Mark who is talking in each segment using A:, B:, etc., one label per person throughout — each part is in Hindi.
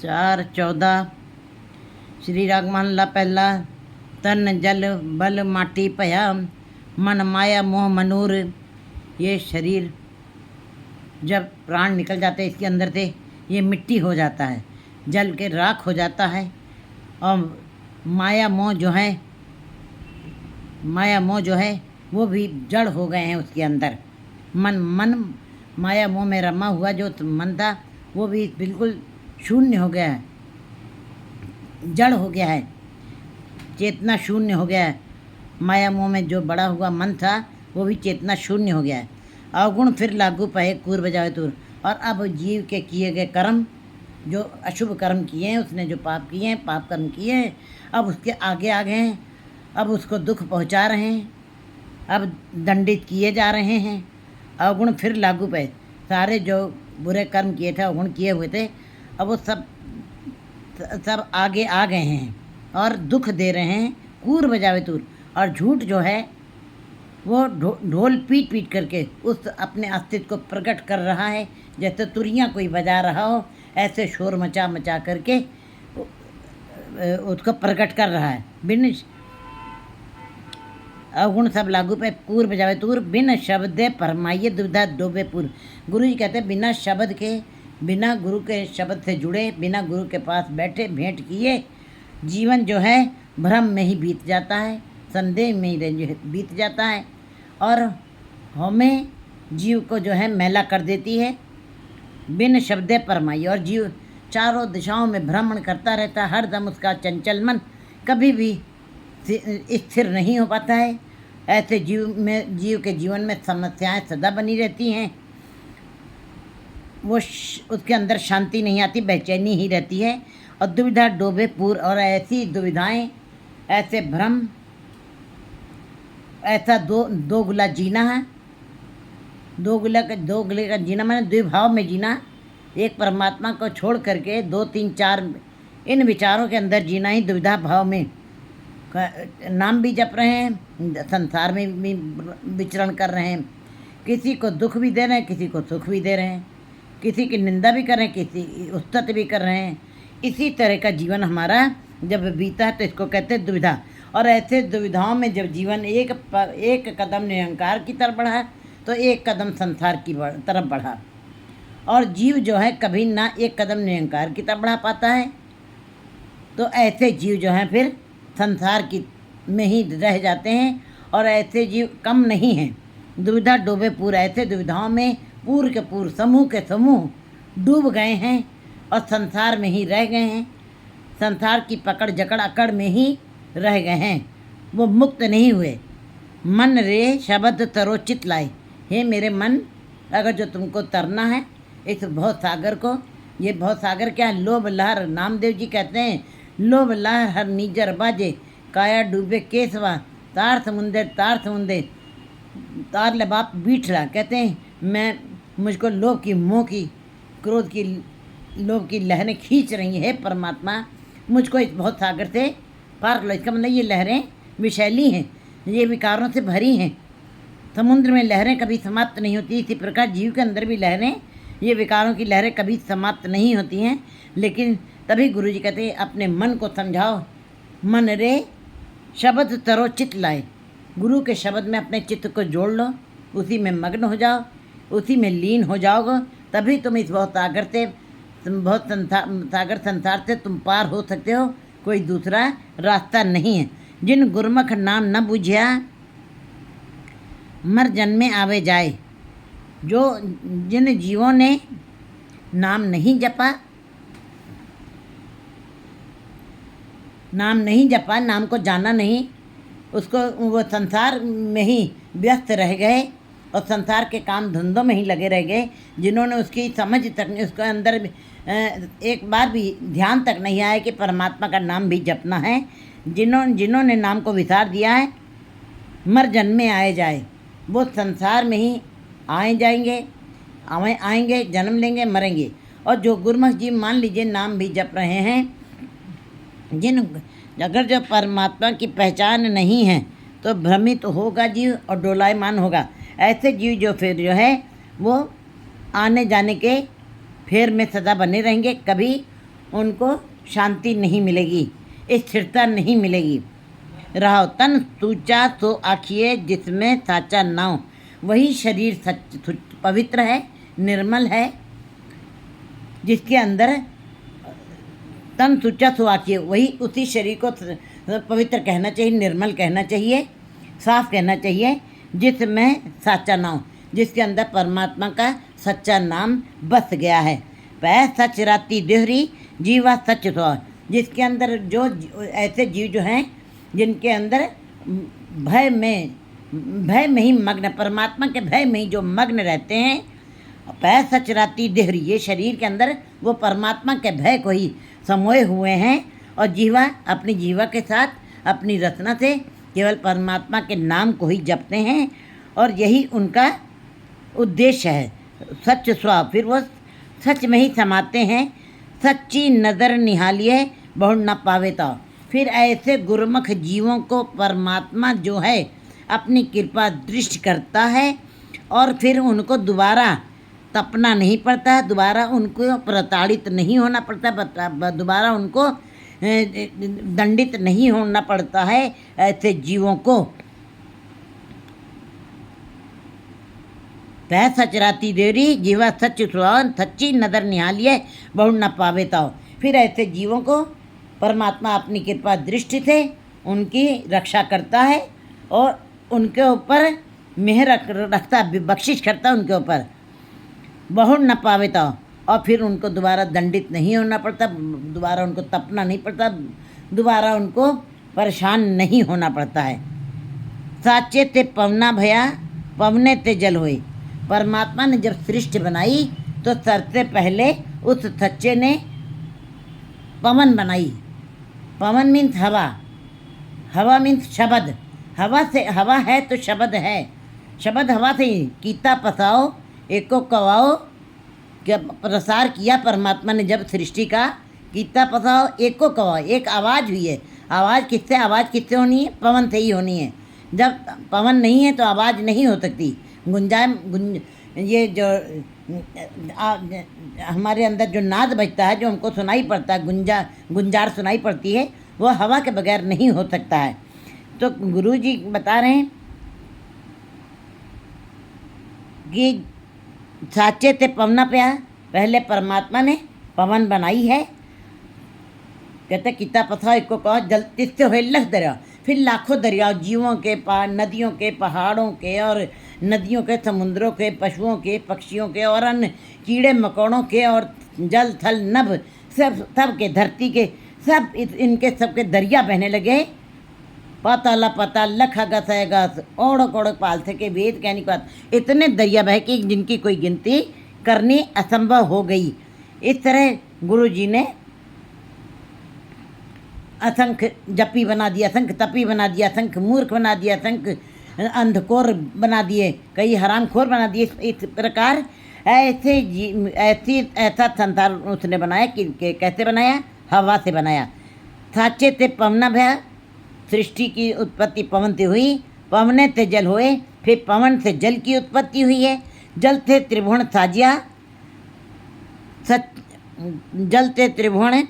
A: 4:14 श्री राग महला पहला। तन जल बल माटी भया, मन माया मोह मनूर। ये शरीर जब प्राण निकल जाते हैं इसके अंदर से, ये मिट्टी हो जाता है, जल के राख हो जाता है। और माया मोह जो है वो भी जड़ हो गए हैं उसके अंदर। मन माया मोह में रमा हुआ जो मन था वो भी बिल्कुल शून्य हो गया है, जड़ हो गया है, चेतना शून्य हो गया है। माया मोह में जो बड़ा हुआ मन था वो भी चेतना शून्य हो गया है। अवगुण फिर लागू पाए कूर बजावे तूर। और अब जीव के किए गए कर्म, जो अशुभ कर्म किए हैं, उसने जो पाप किए हैं, पाप कर्म किए हैं, अब उसके आगे आ गए हैं, अब उसको दुख पहुंचा रहे हैं, अब दंडित किए जा रहे हैं। अवगुण फिर लागू पाए, सारे जो बुरे कर्म किए थे, अवगुण किए हुए थे, अब वो सब आगे आ गए हैं और दुख दे रहे हैं। कूर बजावे तूर। और झूठ जो है वो ढोल पीट पीट करके उस अपने अस्तित्व को प्रकट कर रहा है, जैसे तुरियां कोई बजा रहा हो, ऐसे शोर मचा मचा करके उसको प्रकट कर रहा है। बिन अवगुण सब लागू पे कूर बजावे तूर, बिन शब्द फरमाइए दुविधा डोबे पूर। गुरु जी कहते हैं बिना शब्द के, बिना गुरु के शब्द से जुड़े, बिना गुरु के पास बैठे भेंट किए जीवन जो है भ्रम में ही बीत जाता है, संदेह में ही बीत जाता है, और हमें जीव को जो है मैला कर देती है। बिन शब्दे परमाई। और जीव चारों दिशाओं में भ्रमण करता रहता है, हरदम उसका चंचल मन कभी भी स्थिर नहीं हो पाता है। ऐसे जीव के जीवन में समस्याएं सदा बनी रहती हैं, वो उसके अंदर शांति नहीं आती, बेचैनी ही रहती है, और दुविधा डोबे पूर। और ऐसी दुविधाएं, ऐसे भ्रम, ऐसा दो गुला जीना है। दो गुले का जीना माने द्विभाव में जीना, एक परमात्मा को छोड़ करके 2 3 4 इन विचारों के अंदर जीना ही दुविधा भाव में। नाम भी जप रहे हैं, संसार में भी विचरण कर रहे हैं, किसी को दुख भी दे रहे हैं, किसी को सुख भी दे रहे हैं, किसी की निंदा भी कर रहे हैं, किसी उस्तत भी कर रहे हैं। इसी तरह का जीवन हमारा जब बीता है तो इसको कहते हैं दुविधा। और ऐसे दुविधाओं में जब जीवन एक कदम निरंकार की तरफ बढ़ा तो एक कदम संसार की तरफ बढ़ा। और जीव जो है कभी ना एक कदम निरंकार की तरफ बढ़ा पाता है, तो ऐसे जीव जो हैं फिर संसार की में ही रह जाते हैं। और ऐसे जीव कम नहीं हैं, दुविधा डूबे पूरा। ऐसे दुविधाओं में पूर्व के पूर्व, समूह के समूह डूब गए हैं और संसार में ही रह गए हैं, संसार की पकड़ जकड़ अकड़ में ही रह गए हैं, वो मुक्त नहीं हुए। मन रे शब्द तरो चित लाए। हे मेरे मन, अगर जो तुमको तरना है इस भव सागर को, ये भव सागर क्या है? लोभ लहर। नामदेव जी कहते हैं लोभ लहर हर नीजर बाजे, काया डूबे केसवा, तार समुंदे तार ले बाप बीठला। कहते हैं मुझको लोभ की, मोह की, क्रोध की, लोभ की लहरें खींच रही है परमात्मा, मुझको इस बहुत सागर से पार लो। इसका मतलब ये लहरें विषैली हैं, ये विकारों से भरी हैं। समुद्र में लहरें कभी समाप्त नहीं होती, इसी प्रकार जीव के अंदर भी लहरें, ये विकारों की लहरें कभी समाप्त नहीं होती हैं। लेकिन तभी गुरु जी कहते हैं अपने मन को समझाओ। मन रे शब्द तरो चित लाए। गुरु के शब्द में अपने चित्त को जोड़ लो, उसी में मग्न हो जाओ, उसी में लीन हो जाओगे, तभी तुम इस बहुत सागर संसार से तुम पार हो सकते हो। कोई दूसरा रास्ता नहीं है। जिन गुरमुख नाम न बुझिया, मर जन्मे आवे जाए। जो जिन जीवों ने नाम नहीं जपा, नाम को जाना नहीं, उसको वो संसार में ही व्यस्त रह गए और संसार के काम धंधों में ही लगे रह गए। जिन्होंने उसकी समझ तक नहीं, उसके अंदर एक बार भी ध्यान तक नहीं आया कि परमात्मा का नाम भी जपना है, जिन्होंने नाम को विसार दिया है, मर जन्मे आए जाए। वो संसार में ही आएंगे, जन्म लेंगे, मरेंगे। और जो गुरमुख जी मान लीजिए नाम भी जप रहे हैं, अगर जो परमात्मा की पहचान नहीं है तो भ्रमित होगा जीव और डोलायमान होगा। ऐसे जीव जो फिर जो है वो आने जाने के फेर में सदा बने रहेंगे, कभी उनको शांति नहीं मिलेगी, स्थिरता नहीं मिलेगी। रहो तन सूचा सो आखिए जिसमें साचा नाव, वही शरीर सच पवित्र है, निर्मल है, जिसके अंदर तन सूचा सो आखिए, वही उसी शरीर को पवित्र कहना चाहिए, निर्मल कहना चाहिए, साफ कहना चाहिए, जिसमें साचा नाम, जिसके अंदर परमात्मा का सच्चा नाम बस गया है। वह सच राती देहरी जीवा सच तो, जिसके अंदर जो ऐसे जीव जो हैं जिनके अंदर भय में ही मग्न, परमात्मा के भय में ही जो मग्न रहते हैं, पै सच राती देहरी, ये शरीर के अंदर वो परमात्मा के भय को ही समोए हुए हैं, और जीवा अपनी जीवा के साथ अपनी रचना से केवल परमात्मा के नाम को ही जपते हैं, और यही उनका उद्देश्य है। सच स्व, फिर वो सच में ही समाते हैं। सच्ची नज़र निहालिए बहु न पावे तो, फिर ऐसे गुरुमुख जीवों को परमात्मा जो है अपनी कृपा दृष्टि करता है, और फिर उनको दोबारा तपना नहीं पड़ता, दोबारा उनको प्रताड़ित नहीं होना पड़ता, दोबारा उनको दंडित नहीं होना पड़ता है। ऐसे जीवों को वह सच राती देरी जीवा सच सुहावन, सच्ची नज़र निहालिए बहु न पावे ताओ, फिर ऐसे जीवों को परमात्मा अपनी कृपा दृष्टि से उनकी रक्षा करता है, और उनके ऊपर मेहर रखता, बख्शिश करता उनके ऊपर, बहु न पावे ताओ, और फिर उनको दोबारा दंडित नहीं होना पड़ता, दोबारा उनको तपना नहीं पड़ता, दोबारा उनको परेशान नहीं होना पड़ता है। साचे ते पवना भया पवने ते जल हुए, परमात्मा ने जब सृष्टि बनाई तो सबसे पहले उस सच्चे ने पवन बनाई। पवन मीन्स हवा, हवा मीन्स शब्द, हवा से, हवा है तो शब्द है, शब्द हवा से ही कीता पसाओ एको कवाओ, क्या प्रसार किया परमात्मा ने जब सृष्टि का, कीता पसाओ एको कवाओ, एक आवाज़ हुई है। आवाज़ किससे होनी है? पवन से ही होनी है। जब पवन नहीं है तो आवाज़ नहीं हो सकती। ये जो हमारे अंदर जो नाद बजता है, जो हमको सुनाई पड़ता है, गुंजार सुनाई पड़ती है, वो हवा के बगैर नहीं हो सकता है। तो गुरु जी बता रहे हैं कि साचे ते पवना प्या, पहले परमात्मा ने पवन बनाई है, कहते किता पथा एक को कहो जल तिस्ते हुए लख दरिया, फिर लाखों दरियाओं, जीवों के, नदियों के, पहाड़ों के, और नदियों के, समुद्रों के, पशुओं के, पक्षियों के, और अन्य कीड़े मकोड़ों के, और जल थल नभ सब के, धरती के सब, इनके सबके दरिया बहने लगे। पाताला पाताल लख गस है गस ओढ़ कोड़ पाल सके वेद, कहने की बात, इतने दरिया बह के जिनकी कोई गिनती करनी असंभव हो गई। इस तरह गुरु जी ने असंख्य जपी बना दिया, असंख्य तपी बना दिया, असंख्य मूर्ख बना दिया, असंख्य अंधकोर बना दिए, कई हरामखोर बना दिए। इस प्रकार ऐसा संसार उसने बनाया कि कैसे बनाया? हवा से बनाया। साचे ते पवना भया, सृष्टि की उत्पत्ति पवन से हुई, पवने से जल हुए, फिर पवन से जल की उत्पत्ति हुई है। जल से त्रिभुवन साजिया, जल से त्रिभुवन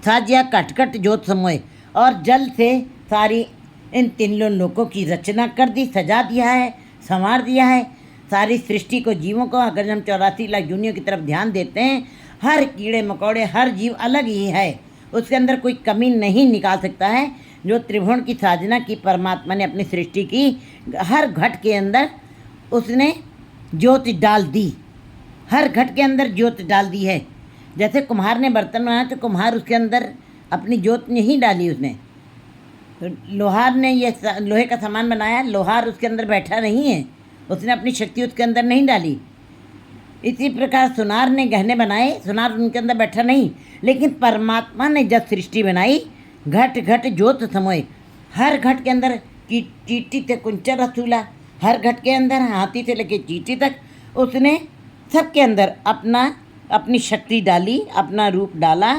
A: साजिया कटकट ज्योत समोए, और जल से सारी इन तीनों लोकों की रचना कर दी, सजा दिया है, संवार दिया है सारी सृष्टि को, जीवों को। अगर हम 84 लाख दुनिया की तरफ ध्यान देते हैं, हर कीड़े मकोड़े, हर जीव अलग ही है, उसके अंदर कोई कमी नहीं निकाल सकता है। जो त्रिभुवन की साधना की परमात्मा ने अपनी सृष्टि की, हर घट के अंदर उसने ज्योति डाल दी, हर घट के अंदर ज्योति डाल दी है। जैसे कुम्हार ने बर्तन बनाया तो कुम्हार उसके अंदर अपनी ज्योत नहीं डाली उसने। तो लोहार ने ये लोहे का सामान बनाया, लोहार उसके अंदर बैठा नहीं है, उसने अपनी शक्ति उसके अंदर नहीं डाली। इसी प्रकार सुनार ने गहने बनाए, सुनार उनके अंदर बैठा नहीं, लेकिन परमात्मा ने जब सृष्टि बनाई, घट घट ज्योत समोए, हर घट के अंदर चींटी से कुंचर रसूला, हर घट के अंदर हाथी से लेके चींटी तक उसने सबके अंदर अपनी शक्ति डाली, अपना रूप डाला।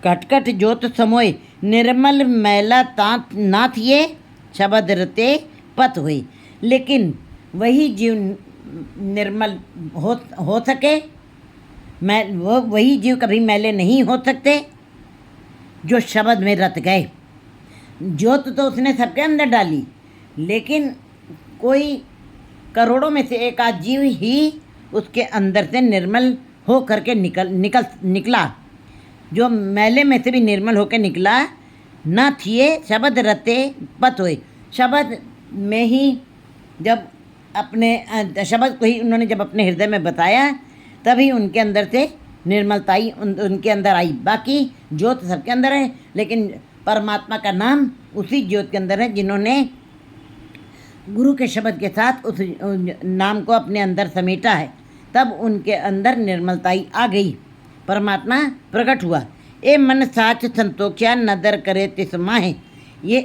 A: कटकट ज्योत समोए, निर्मल मैला तात नाथ ये शबद रते पत हुई। लेकिन वही जीव निर्मल हो सके, वो वही जीव कभी मैले नहीं हो सकते जो शब्द में रत गए। ज्योत तो उसने सबके अंदर डाली, लेकिन कोई करोड़ों में से एक आध जीव ही उसके अंदर से निर्मल हो करके निकला, जो मैले में से भी निर्मल होकर निकला। न थिए शब्द रते पत होए। शब्द में ही जब अपने शब्द को ही उन्होंने जब अपने हृदय में बताया, तभी उनके अंदर से निर्मलता आई, उनके अंदर आई। बाकी ज्योत सबके अंदर है, लेकिन परमात्मा का नाम उसी ज्योत के अंदर है, जिन्होंने गुरु के शब्द के साथ उस नाम को अपने अंदर समेटा है। तब उनके अंदर निर्मलताई आ गई, परमात्मा प्रकट हुआ। ए मन साच संतोख्या नदर करे तिस माहे। ये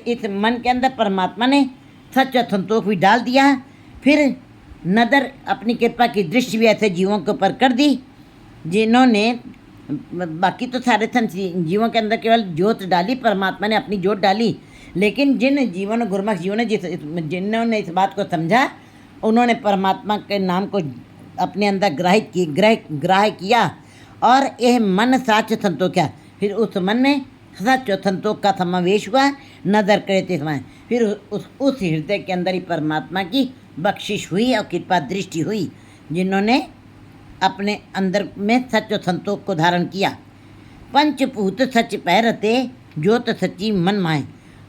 A: इस मन के अंदर परमात्मा ने सच और संतोष भी डाल दिया। फिर नदर अपनी कृपा की दृष्टि भी ऐसे जीवों के ऊपर कर दी, जिन्होंने बाकी तो सारे जीवों के अंदर केवल ज्योत डाली, परमात्मा ने अपनी ज्योत डाली। लेकिन जिन जीवों ने गुरमुख जीवों ने जिन्होंने इस बात को समझा, उन्होंने परमात्मा के नाम को अपने अंदर ग्राह्य किया और यह मन साच संतोख्या। फिर उस मन में सच और संतोष का समावेश हुआ। नदर करे थे समय फिर उस हृदय के अंदर ही परमात्मा की बख्शिश हुई और कृपा दृष्टि हुई, जिन्होंने अपने अंदर में सच और संतोष को धारण किया। पंचभूत सच पैरते ज्योत सच्ची मन माए।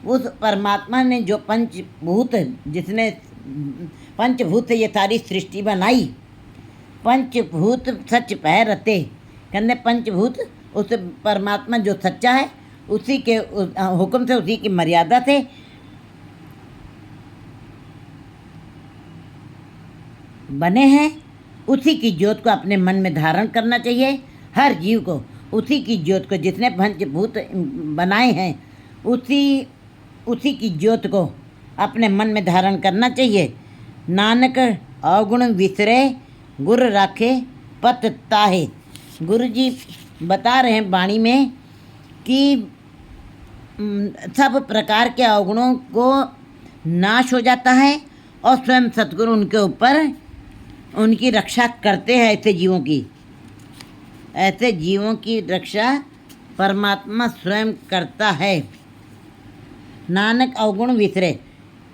A: उस परमात्मा ने जो पंचभूत, जिसने पंचभूत से ये सारी सृष्टि बनाई, पंचभूत सच पैरते, कहने पंचभूत उस परमात्मा जो सच्चा है, उसी के हुक्म से, उसी की मर्यादा से बने हैं। उसी की ज्योत को अपने मन में धारण करना चाहिए हर जीव को। उसी की ज्योत को, जिसने पंचभूत बनाए हैं, उसी की ज्योत को अपने मन में धारण करना चाहिए। नानक अवगुण विसरे गुर राखे पत ताहे। गुरु जी बता रहे हैं वाणी में कि सब प्रकार के अवगुणों को नाश हो जाता है और स्वयं सतगुरु उनके ऊपर उनकी रक्षा करते हैं। ऐसे जीवों की रक्षा परमात्मा स्वयं करता है। नानक अवगुण विसरे,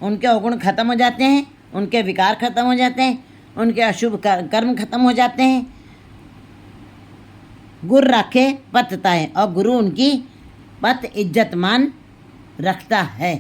A: उनके अवगुण खत्म हो जाते हैं, उनके विकार खत्म हो जाते हैं, उनके अशुभ कर्म खत्म हो जाते हैं। गुर रखे पतता है, और गुरु उनकी पत इज्जत मान रखता है।